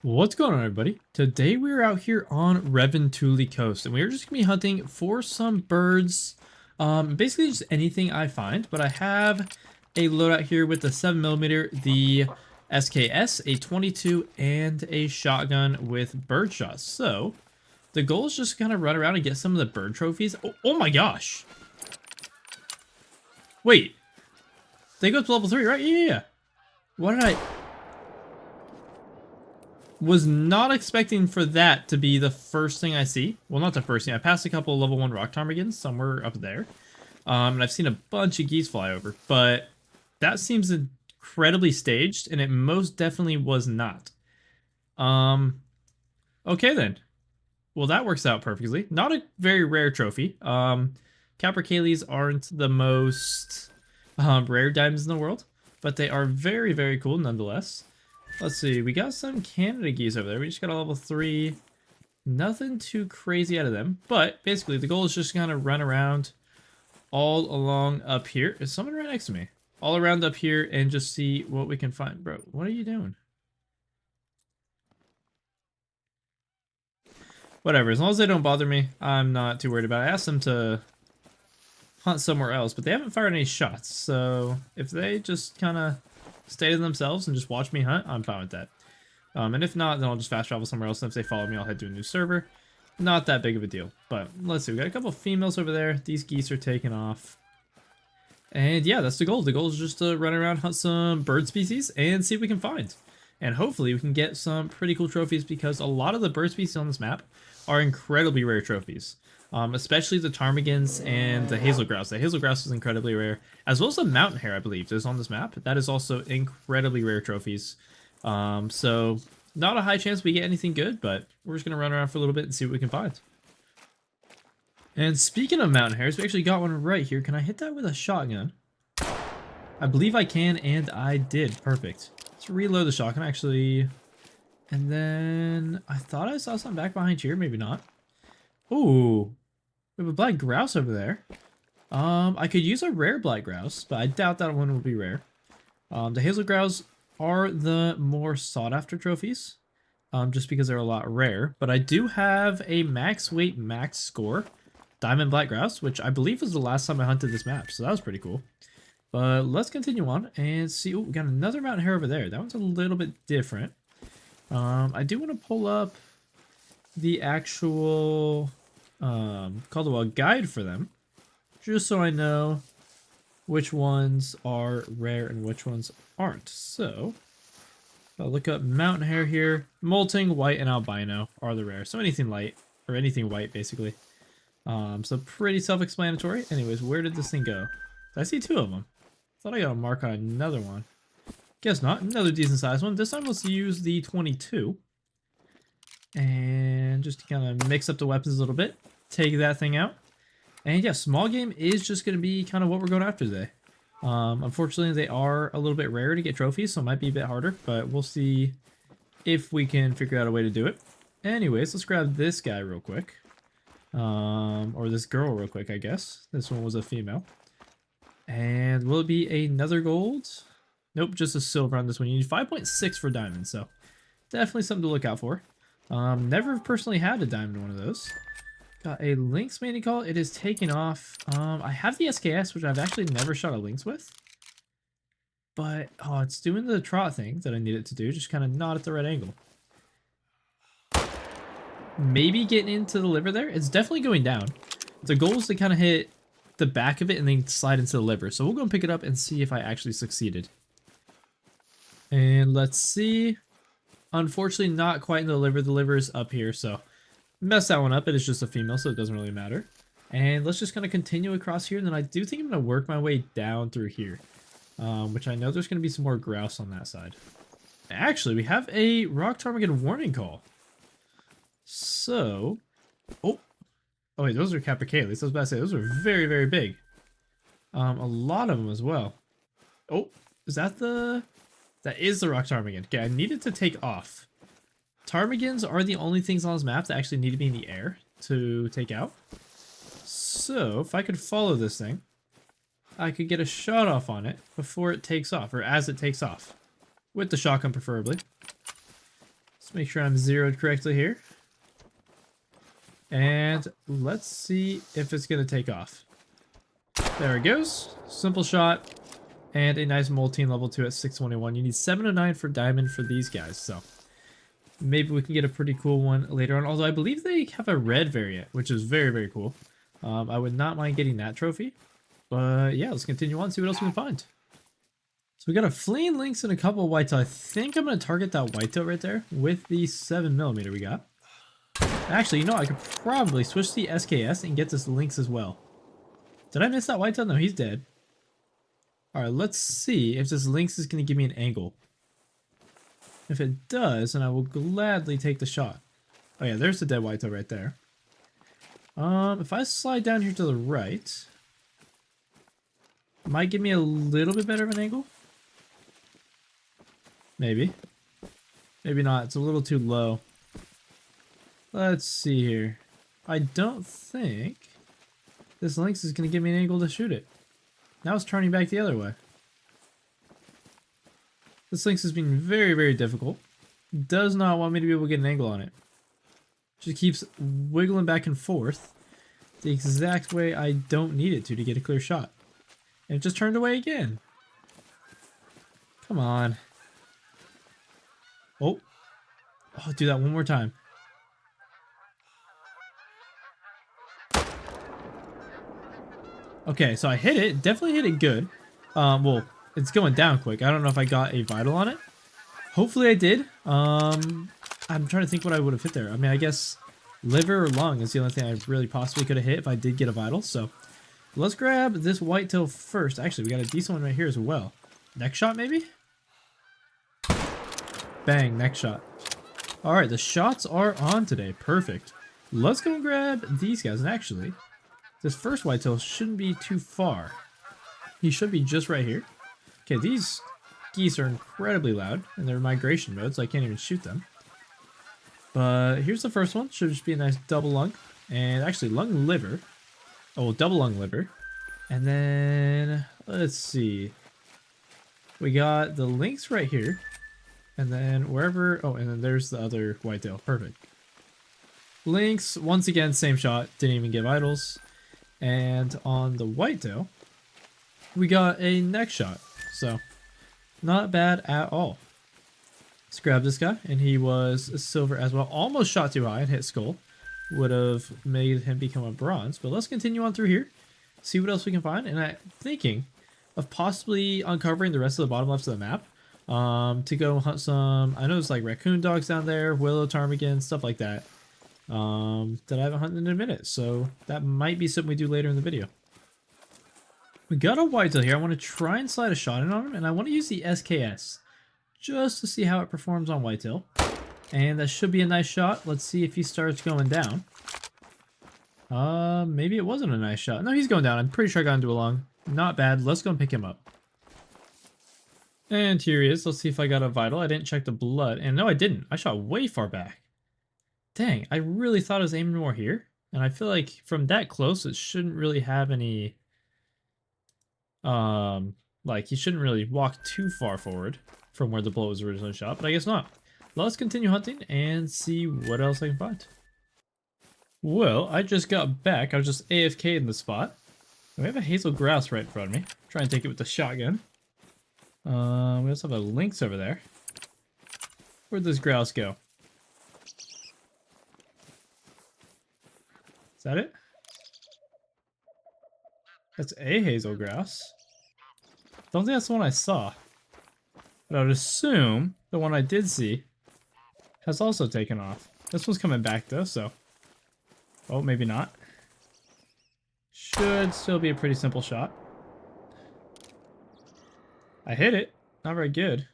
What's going on, everybody? Today we're out here on Revontuli Coast, and we're just gonna be hunting for some birds, basically just anything I find. But I have a loadout here with the 7mm, the SKS, a 22, and a shotgun with bird shots. So the goal is just kind of run around and get some of the bird trophies. Oh my gosh! Wait, they go to level 3, right? Yeah. What did I? Was not expecting for that to be the first thing I see. Well, not the first thing. I passed a couple of level 1 rock ptarmigans somewhere up there. And I've seen a bunch of geese fly over. But that seems incredibly staged, and it most definitely was not. Okay then. Well, that works out perfectly. Not a very rare trophy. Capercaillies aren't the most rare diamonds in the world, but they are very, very cool nonetheless. Let's see, we got some Canada geese over there. We just got a level 3. Nothing too crazy out of them, but basically the goal is just kind of run around all along up here. Is someone right next to me? All around up here and just see what we can find. Bro, what are you doing? Whatever, as long as they don't bother me, I'm not too worried about it. I asked them to hunt somewhere else, but they haven't fired any shots, so if they just kind of stay to themselves and just watch me hunt, I'm fine with that. And if not, then I'll just fast travel somewhere else, and if they follow me, I'll head to a new server. Not that big of a deal, but let's see. We got a couple females over there. These geese are taking off. And yeah, that's the goal. The goal is just to run around, hunt some bird species, and see what we can find. And hopefully we can get some pretty cool trophies, because a lot of the bird species on this map are incredibly rare trophies. Especially the ptarmigans and the hazel grouse. The hazel grouse is incredibly rare, as well as the mountain hare, I believe, is on this map. That is also incredibly rare trophies. So not a high chance we get anything good, but we're just gonna run around for a little bit and see what we can find. And speaking of mountain hares, we actually got one right here. Can I hit that with a shotgun? I believe I can, and I did. Perfect. Let's reload the shotgun, actually. And then I thought I saw something back behind here. Maybe not. Ooh, we have a black grouse over there. I could use a rare black grouse, but I doubt that one will be rare. The hazel grouse are the more sought after trophies, just because they're a lot rare. But I do have a max weight, max score diamond black grouse, which I believe was the last time I hunted this map, so that was pretty cool. But let's continue on and see. Oh, we got another mountain hare over there. That one's a little bit different. I do want to pull up the actual Caldwell guide for them, just so I know which ones are rare and which ones aren't. So I'll look up mountain hare here. Molting, white, and albino are the rare. So anything light, or anything white, basically. So pretty self-explanatory. Anyways, where did this thing go? I see 2 of them. Thought I got a mark on another one. Guess not. Another decent sized one. This time let's use the 22. And just to kind of mix up the weapons a little bit. Take that thing out. And yeah, small game is just going to be kind of what we're going after today. Unfortunately, they are a little bit rare to get trophies, so it might be a bit harder, but we'll see if we can figure out a way to do it. Anyways, let's grab this guy real quick. Or this girl real quick, I guess. This one was a female. And will it be another gold? Nope, just a silver on this one. You need 5.6 for diamonds, so definitely something to look out for. Never personally had a diamond one of those. Got a lynx mating call. It is taking off. I have the SKS, which I've actually never shot a lynx with. But, oh, it's doing the trot thing that I need it to do, just kind of not at the right angle. Maybe getting into the liver there. It's definitely going down. The goal is to kind of hit the back of it and then slide into the liver. So we'll go and pick it up and see if I actually succeeded. And let's see. Unfortunately, not quite in the liver. The liver is up here, so mess that one up. It is just a female, so it doesn't really matter. And let's just kind of continue across here. And then I do think I'm going to work my way down through here, which I know there's going to be some more grouse on that side. Actually, we have a rock ptarmigan warning call. So, oh wait, those are capercaillies. I was about to say, those are very, very big. A lot of them as well. Oh, is that the... That is the rock ptarmigan. Okay, I needed to take off. Ptarmigans are the only things on this map that actually need to be in the air to take out. So, if I could follow this thing, I could get a shot off on it before it takes off, or as it takes off. With the shotgun, preferably. Let's make sure I'm zeroed correctly here. And let's see if it's going to take off. There it goes. Simple shot. And a nice Molten level 2 at 621. You need 7 to 9 for diamond for these guys. So maybe we can get a pretty cool one later on. Although I believe they have a red variant, which is very, very cool. I would not mind getting that trophy. But yeah, let's continue on, see what else we can find. So we got a fleeing lynx and a couple of whitetail. I think I'm going to target that whitetail right there with the 7mm we got. Actually, you know, I could probably switch the SKS and get this lynx as well. Did I miss that whitetail? No, he's dead. Alright, let's see if this lynx is going to give me an angle. If it does, then I will gladly take the shot. Oh yeah, there's the dead whitetail right there. If I slide down here to the right, it might give me a little bit better of an angle. Maybe. Maybe not. It's a little too low. Let's see here. I don't think this lynx is going to give me an angle to shoot it. Now it's turning back the other way. This lynx has been very, very difficult. Does not want me to be able to get an angle on it. Just keeps wiggling back and forth the exact way I don't need it to get a clear shot. And it just turned away again. Come on. Oh. Oh, do that one more time. Okay, so I hit it. Definitely hit it good. Well, it's going down quick. I don't know if I got a vital on it. Hopefully I did. I'm trying to think what I would have hit there. I mean, I guess liver or lung is the only thing I really possibly could have hit if I did get a vital. So let's grab this whitetail first. Actually, we got a decent one right here as well. Neck shot, maybe? Bang, neck shot. All right, the shots are on today. Perfect. Let's go and grab these guys. And actually, this first whitetail shouldn't be too far. He should be just right here. Okay, these geese are incredibly loud, and they're in migration mode, so I can't even shoot them. But here's the first one. Should just be a nice double lung. And actually, lung liver. Oh, double lung liver. And then, let's see. We got the lynx right here. And then wherever... Oh, and then there's the other whitetail. Perfect. Lynx, once again, same shot. Didn't even get vitals. And on the whitetail, we got a neck shot. So, not bad at all. Let's grab this guy. And he was a silver as well. Almost shot too high and hit skull. Would have made him become a bronze. But let's continue on through here. See what else we can find. And I'm thinking of possibly uncovering the rest of the bottom left of the map. To go hunt some... I know there's like raccoon dogs down there. Willow ptarmigan. Stuff like that. That I haven't hunted in a minute, so that might be something we do later in the video. We got a whitetail here. I want to try and slide a shot in on him, and I want to use the SKS just to see how it performs on whitetail. And that should be a nice shot. Let's see if he starts going down. Maybe it wasn't a nice shot. No, he's going down. I'm pretty sure I got into a lung. Not bad. Let's go and pick him up. And here he is. Let's see if I got a vital. I didn't check the blood, and no, I didn't. I shot way far back. Dang, I really thought I was aiming more here. And I feel like from that close, it shouldn't really have any... like, he shouldn't really walk too far forward from where the bullet was originally shot, but I guess not. Let's continue hunting and see what else I can find. Well, I just got back. I was just AFK in the spot. We have a hazel grouse right in front of me. Try and take it with the shotgun. We also have a lynx over there. Where'd this grouse go? Is that it? That's a hazel grouse. Don't think that's the one I saw. But I would assume the one I did see has also taken off. This one's coming back though, so... Oh, maybe not. Should still be a pretty simple shot. I hit it. Not very good.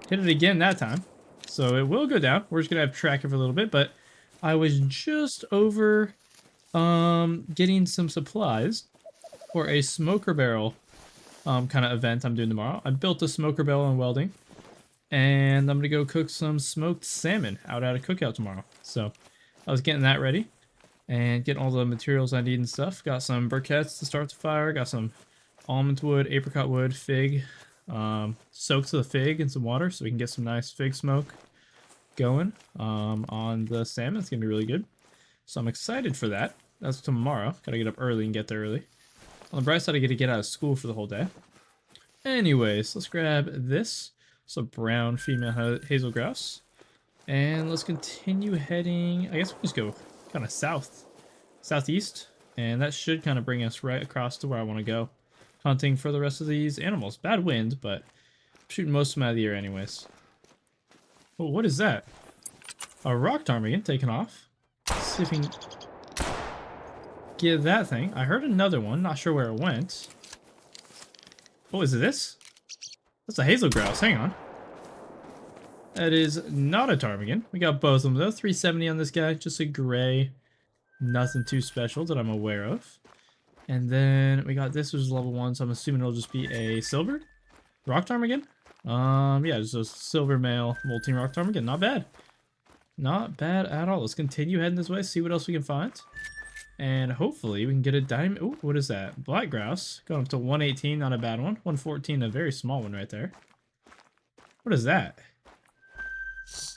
Hit it again that time. So it will go down. We're just going to have tracker for a little bit, but I was just over getting some supplies for a smoker barrel kind of event I'm doing tomorrow. I built a smoker barrel in welding, and I'm going to go cook some smoked salmon out at a cookout tomorrow. So I was getting that ready and getting all the materials I need and stuff. Got some briquettes to start the fire, got some almond wood, apricot wood, fig, Soak the fig in some water so we can get some nice fig smoke going on the salmon. It's gonna be really good. So I'm excited for that. That's tomorrow. Gotta get up early and get there early. On the bright side, I get to get out of school for the whole day. Anyways, let's grab this. So brown female hazel grouse. And let's continue heading. I guess we just go kind of southeast. And that should kind of bring us right across to where I want to go. Hunting for the rest of these animals. Bad wind, but I'm shooting most of them out of the air anyways. Oh, what is that? A rock ptarmigan taking off. Let's see if we can get that thing. I heard another one. Not sure where it went. Oh, is it this? That's a hazel grouse. Hang on. That is not a ptarmigan. We got both of them though. 370 on this guy. Just a gray. Nothing too special that I'm aware of. And then we got this, which is level 1, so I'm assuming it'll just be a silver rock ptarmigan. Yeah, just a silver male molting rock ptarmigan. Not bad. Not bad at all. Let's continue heading this way, see what else we can find. And hopefully we can get a diamond. Oh, what is that? Black grouse. Going up to 118, not a bad one. 114, a very small one right there. What is that?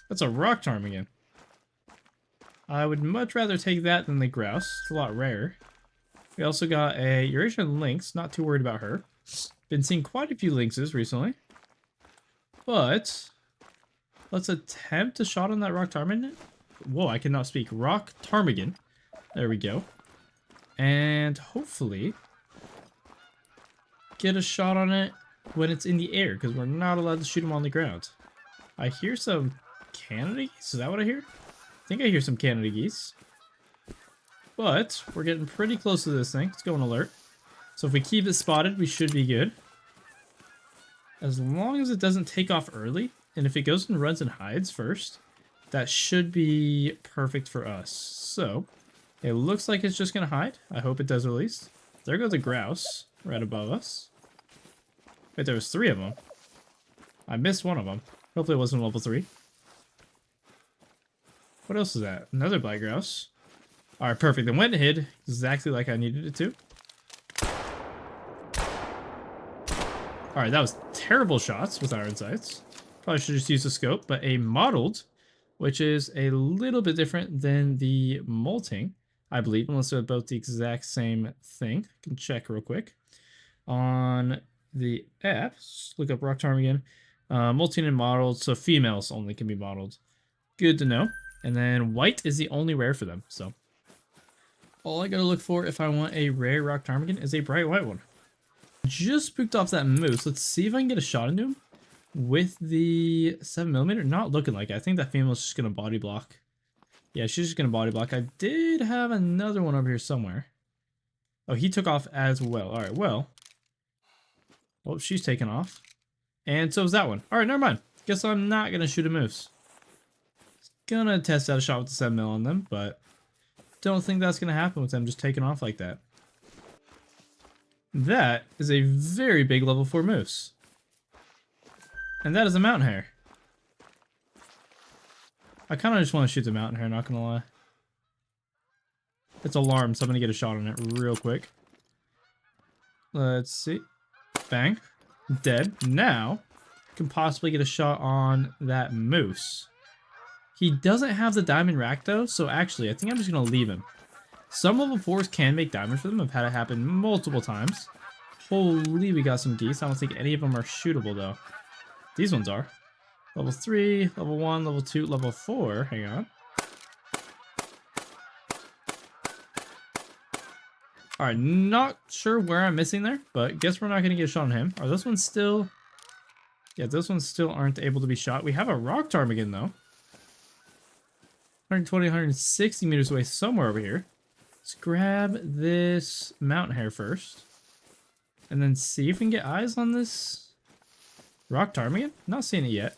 That's a rock ptarmigan. I would much rather take that than the grouse. It's a lot rarer. We also got a Eurasian lynx. Not too worried about her. Been seeing quite a few lynxes recently. But let's attempt a shot on that rock ptarmigan. Whoa, I cannot speak. Rock ptarmigan. There we go. And hopefully get a shot on it when it's in the air, because we're not allowed to shoot them on the ground. I hear some Canada geese. Is that what I hear? I think I hear some Canada geese. But we're getting pretty close to this thing. Let's go on alert. So if we keep it spotted, we should be good. As long as it doesn't take off early, and if it goes and runs and hides first, that should be perfect for us. So it looks like it's just going to hide. I hope it does at least. There goes the grouse right above us. Wait, there was 3 of them. I missed one of them. Hopefully it wasn't level 3. What else is that? Another black grouse. Alright, perfect. It went and hid exactly like I needed it to. Alright, that was terrible shots with iron sights. Probably should just use the scope, but a mottled, which is a little bit different than the molting, I believe, unless they're both the exact same thing. I can check real quick. On the app, let's look up rock ptarmigan. Molting and mottled, so females only can be mottled. Good to know. And then white is the only rare for them, so all I gotta look for if I want a rare rock ptarmigan is a bright white one. Just spooked off that moose. Let's see if I can get a shot into him with the 7mm. Not looking like it. I think that female's just gonna body block. Yeah, she's just gonna body block. I did have another one over here somewhere. Oh, he took off as well. Alright, well. Oh, she's taken off. And so is that one. Alright, never mind. Guess I'm not gonna shoot a moose. Gonna test out a shot with the 7mm on them, but don't think that's gonna happen with them just taking off like that. That is a very big level 4 moose. And that is a mountain hare. I kind of just want to shoot the mountain hare, not gonna lie. It's alarmed, so I'm gonna get a shot on it real quick. Let's see. Bang. Dead. Now, can possibly get a shot on that moose. He doesn't have the diamond rack though, so actually I think I'm just gonna leave him. Some level 4s can make diamond for them. I've had it happen multiple times. Holy, we got some geese. I don't think any of them are shootable though. These ones are. Level 3, level 1, level 2, level 4. Hang on. Alright, not sure where I'm missing there, but guess we're not going to get a shot on him. Are those ones still... Yeah, those ones still aren't able to be shot. We have a rock ptarmigan though. 120, 160 meters away somewhere over here. Let's grab this mountain hare first. And then see if we can get eyes on this rock ptarmigan. Not seeing it yet.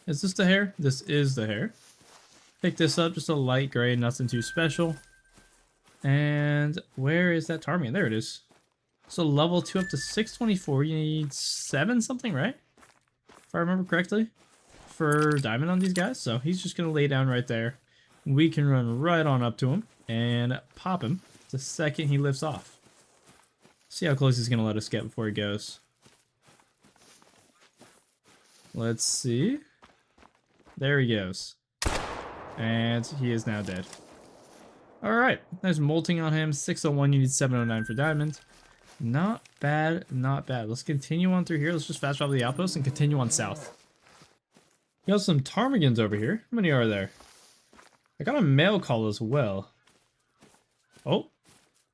Is this the hare? This is the hare. Pick this up, just a light gray, nothing too special. And where is that ptarmigan? There it is. So level 2 up to 624. You need 7 something, right? If I remember correctly. For diamond on these guys. So he's just going to lay down right there. We can run right on up to him and pop him the second he lifts off. See how close he's going to let us get before he goes. Let's see. There he goes. And he is now dead. Alright, there's molting on him. 601, you need 709 for diamond. Not bad, not bad. Let's continue on through here. Let's just fast travel the outpost and continue on south. We got some ptarmigans over here. How many are there? I got a mail call as well. Oh,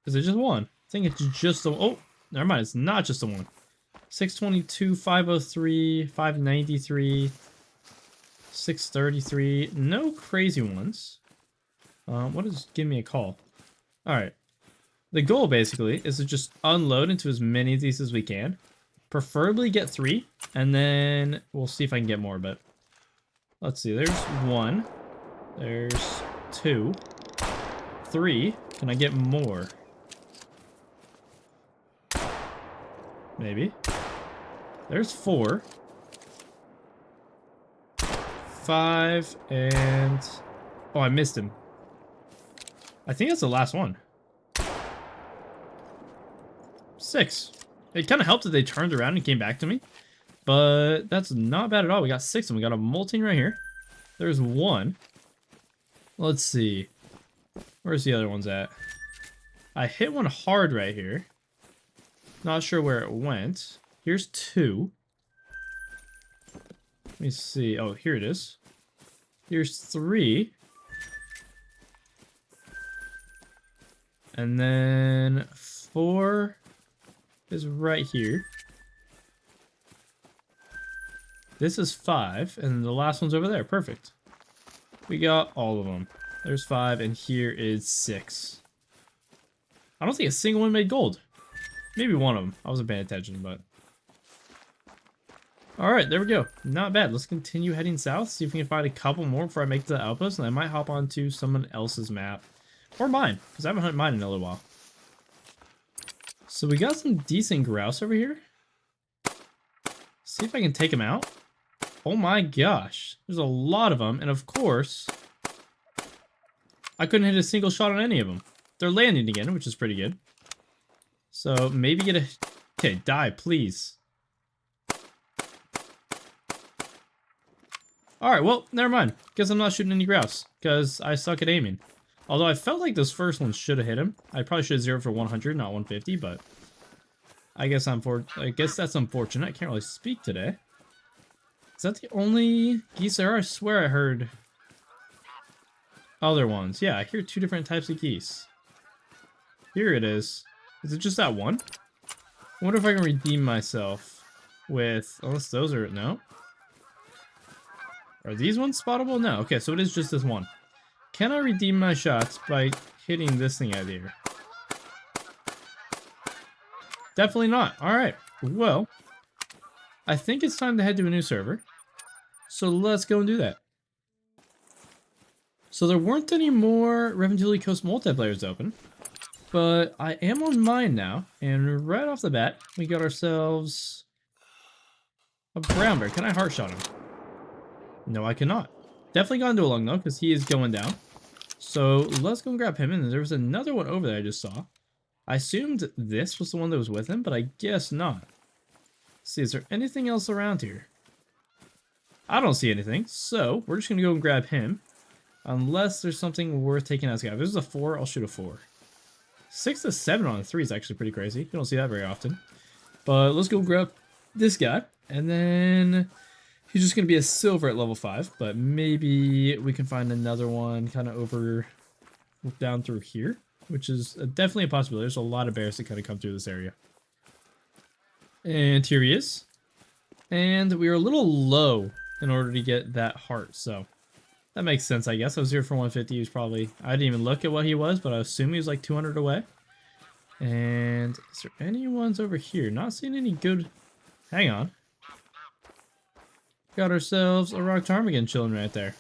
is it just one? I think it's just the... Oh, never mind. It's not just the one. 622, 503, 593, 633. No crazy ones. What is give me a call? Alright. The goal, basically, is to just unload into as many of these as we can. Preferably get 3, and then we'll see if I can get more, but... Let's see, there's 1. There's 2. 3. Can I get more? Maybe. There's 4. 5, and... Oh, I missed him. I think that's the last one. 6. It kind of helped that they turned around and came back to me. But that's not bad at all. We got 6 and we got a molting right here. There's 1. Let's see. Where's the other ones at? I hit one hard right here. Not sure where it went. Here's 2. Let me see. Oh, here it is. Here's 3. And then 4 is right here. This is 5, and the last one's over there. Perfect. We got all of them. There's 5, and here is 6. I don't think a single one made gold. Maybe one of them. I wasn't paying attention, but... Alright, there we go. Not bad. Let's continue heading south, see if we can find a couple more before I make the outpost, and I might hop onto someone else's map. Or mine, because I haven't hunted mine in a little while. So we got some decent grouse over here. See if I can take them out. Oh my gosh. There's a lot of them, and of course... I couldn't hit a single shot on any of them. They're landing again, which is pretty good. So maybe get a... Okay, die, please. Alright, well, never mind. Guess I'm not shooting any grouse, because I suck at aiming. Although I felt like this first one should have hit him. I probably should have zeroed for 100, not 150, but... I guess that's unfortunate. I can't really speak today. Is that the only geese there are? I swear I heard... other ones. Yeah, I hear 2 different types of geese. Here it is. Is it just that one? I wonder if I can redeem myself with... Unless those are... No? Are these ones spottable? No. Okay, so it is just this one. Can I redeem my shots by hitting this thing out of the air? Definitely not. Alright. Well, I think it's time to head to a new server. So let's go and do that. So there weren't any more Revontuli Coast multiplayers open. But I am on mine now. And right off the bat, we got ourselves a brown bear. Can I heart shot him? No, I cannot. Definitely got into a lung though, because he is going down. So let's go and grab him. And there was another one over there I just saw. I assumed this was the one that was with him, but I guess not. Let's see, is there anything else around here? I don't see anything, so we're just going to go and grab him. Unless there's something worth taking as a guy. If this is a 4, I'll shoot a 4. 6 to 7 on a 3 is actually pretty crazy. You don't see that very often. But let's go grab this guy. And then he's just going to be a silver at level 5. But maybe we can find another one kind of over down through here. Which is definitely a possibility. There's a lot of bears that kind of come through this area. And here he is. And we were a little low in order to get that heart. So that makes sense, I guess. I was 0 for 150. He was probably... I didn't even look at what he was, but I assume he was like 200 away. And is there any ones over here? Not seeing any good... Hang on. Got ourselves a rock ptarmigan chilling right there.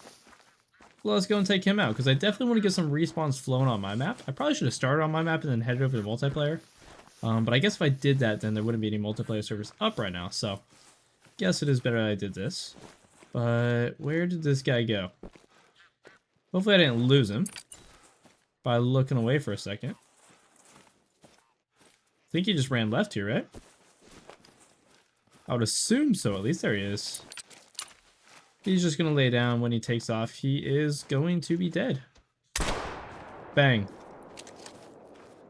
Let's go and take him out, because I definitely want to get some respawns flowing on my map. I probably should have started on my map and then headed over to multiplayer. But I guess if I did that, then there wouldn't be any multiplayer servers up right now. So, guess it is better that I did this. But where did this guy go? Hopefully I didn't lose him by looking away for a second. I think he just ran left here, right? I would assume so. At least there he is. He's just going to lay down. When he takes off, he is going to be dead. Bang.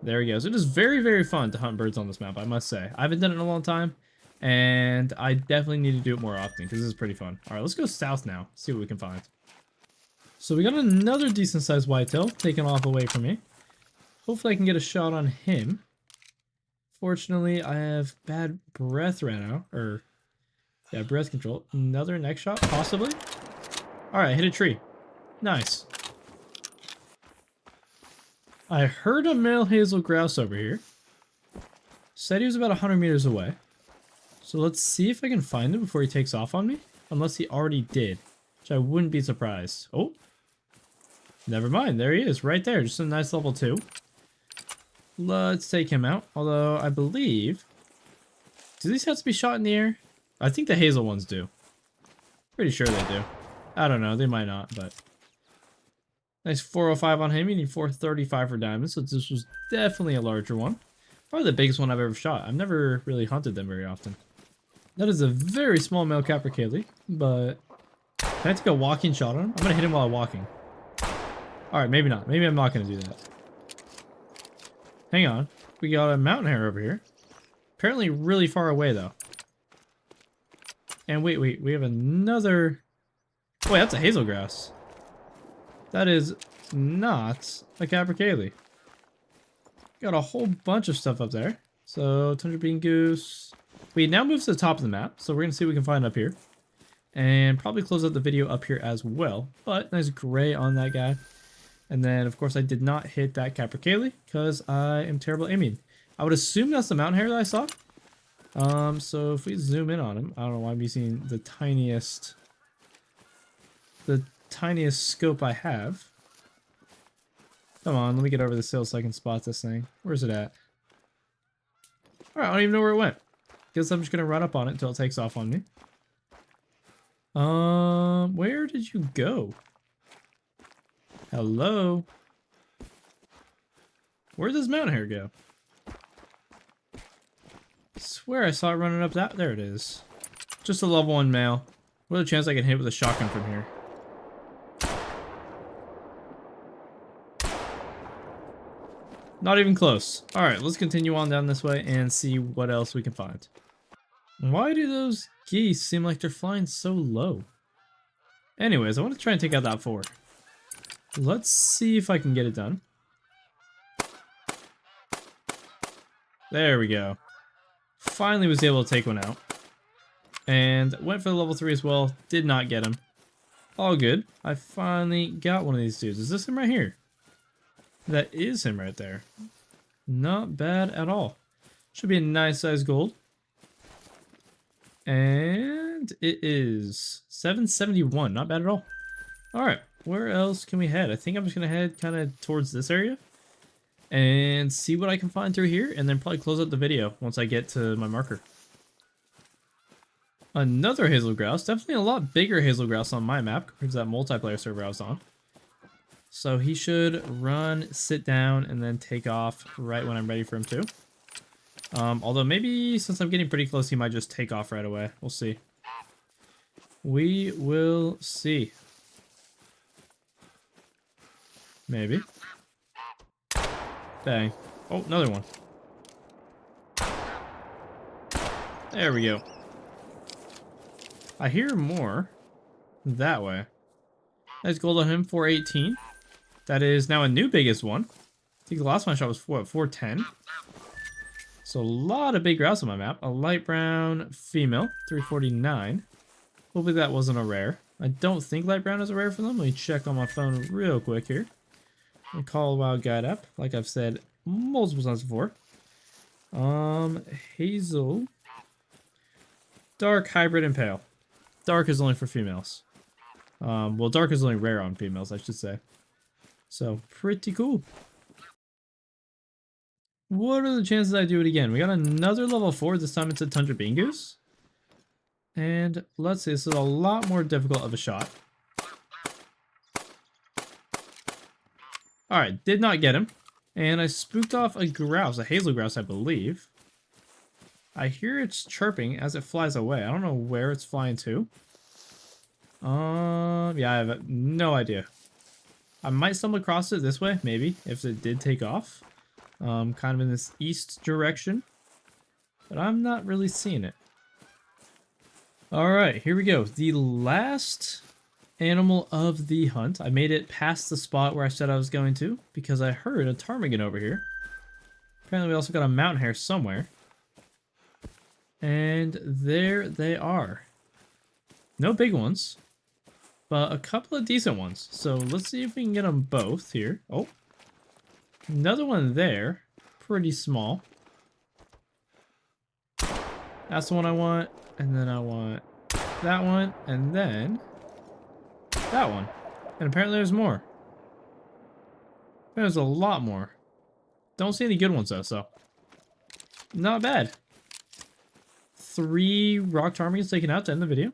There he goes. It is very, very fun to hunt birds on this map, I must say. I haven't done it in a long time, and I definitely need to do it more often because this is pretty fun. All right, let's go south now, see what we can find. So we got another decent-sized whitetail taken off away from me. Hopefully I can get a shot on him. Fortunately, I have bad breath right now, or yeah, breath control. Another neck shot, possibly. All right, hit a tree. Nice. I heard a male hazel grouse over here. Said he was about 100 meters away. So let's see if I can find him before he takes off on me. Unless he already did, which I wouldn't be surprised. Oh, never mind. There he is, right there. Just a nice level 2. Let's take him out. Although I believe, do these have to be shot in the air? I think the hazel ones do. Pretty sure they do. I don't know. They might not, but. Nice 405 on him. You need 435 for diamonds, so this was definitely a larger one. Probably the biggest one I've ever shot. I've never really hunted them very often. That is a very small male capercaillie, but can I take a walking shot on him? I'm going to hit him while I'm walking. Alright, maybe not. Maybe I'm not going to do that. Hang on. We got a mountain hare over here. Apparently really far away, though. And wait. We have another... Wait, that's a hazel grouse. That is not a capercaillie. Got a whole bunch of stuff up there. So, tundra bean goose. We now move to the top of the map, so we're going to see what we can find up here. And probably close out the video up here as well. But nice gray on that guy. And then, of course, I did not hit that capercaillie because I am terrible aiming. I would assume that's the mountain hare that I saw. So if we zoom in on him, I don't know why I'm using the tiniest scope I have. Come on, let me get over this hill so I can spot this thing. Where's it at? Alright, I don't even know where it went. Guess I'm just gonna run up on it until it takes off on me. Where did you go? Hello? Where'd this mountain hare go? I swear I saw it running up that. There it is. Just a level 1 male. What are the chances I can hit with a shotgun from here? Not even close. Alright, let's continue on down this way and see what else we can find. Why do those geese seem like they're flying so low? Anyways, I want to try and take out that 4. Let's see if I can get it done. There we go. Finally was able to take one out. And went for the level 3 as well. Did not get him. All good. I finally got one of these dudes. Is this him right here? That is him right there. Not bad at all. Should be a nice size gold. And it is 771. Not bad at all. Alright, where else can we head? I think I'm just going to head kind of towards this area. And see what I can find through here. And then probably close out the video once I get to my marker. Another hazel grouse. Definitely a lot bigger hazel grouse on my map compared to that multiplayer server I was on. So he should run, sit down, and then take off right when I'm ready for him to. Although maybe since I'm getting pretty close, he might just take off right away. We'll see. We will see. Maybe. Dang. Oh, another one. There we go. I hear more that way. Nice gold on him, 418. That is now a new biggest one. I think the last one I shot was, what, 410? So a lot of big grouse on my map. A light brown female, 349. Hopefully that wasn't a rare. I don't think light brown is a rare for them. Let me check on my phone real quick here. And call Wild Guide up, like I've said multiple times before. Hazel. Dark, hybrid, and pale. Dark is only for females. Well, dark is only rare on females, I should say. So, pretty cool. What are the chances I do it again? We got another level 4. This time it's a tundra bean goose. And let's see, this is a lot more difficult of a shot. Alright, did not get him. And I spooked off a grouse, a hazel grouse, I believe. I hear it's chirping as it flies away. I don't know where it's flying to. Yeah, I have no idea. I might stumble across it this way, maybe, if it did take off. Kind of in this east direction. But I'm not really seeing it. Alright, here we go. The last animal of the hunt. I made it past the spot where I said I was going to, because I heard a ptarmigan over here. Apparently we also got a mountain hare somewhere. And there they are. No big ones, but a couple of decent ones. So let's see if we can get them both here. Oh, another one there. Pretty small. That's the one I want. And then I want that one. And then that one. And apparently there's more. There's a lot more. Don't see any good ones though, so not bad. 3 rock ptarmigans taken out to end the video.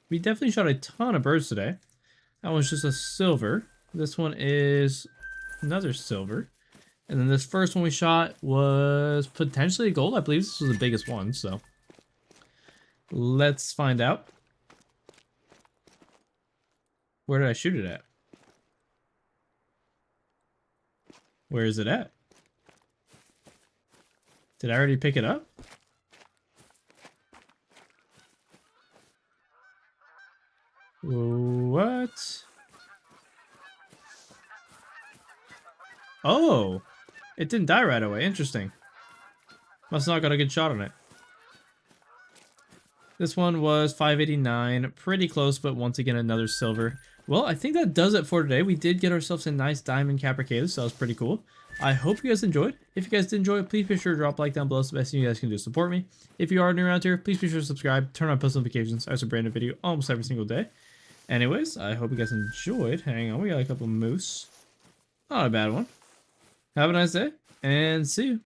We definitely shot a ton of birds today. That one's just a silver. This one is another silver. And then this first one we shot was potentially a gold. I believe this was the biggest one, so let's find out. Where did I shoot it at? Where is it at? Did I already pick it up? What? Oh, it didn't die right away. Interesting. Must not got a good shot on it. This one was 589, pretty close, but once again another silver. Well, I think that does it for today. We did get ourselves a nice diamond capricatus, so that was pretty cool. I hope you guys enjoyed. If you guys did enjoy, please be sure to drop a like down below. It's the best thing you guys can do to support me. If you are new around here, please be sure to subscribe, turn on post notifications. I have a brand new video almost every single day. Anyways, I hope you guys enjoyed. Hang on, we got a couple moose. Not a bad one. Have a nice day, and see you.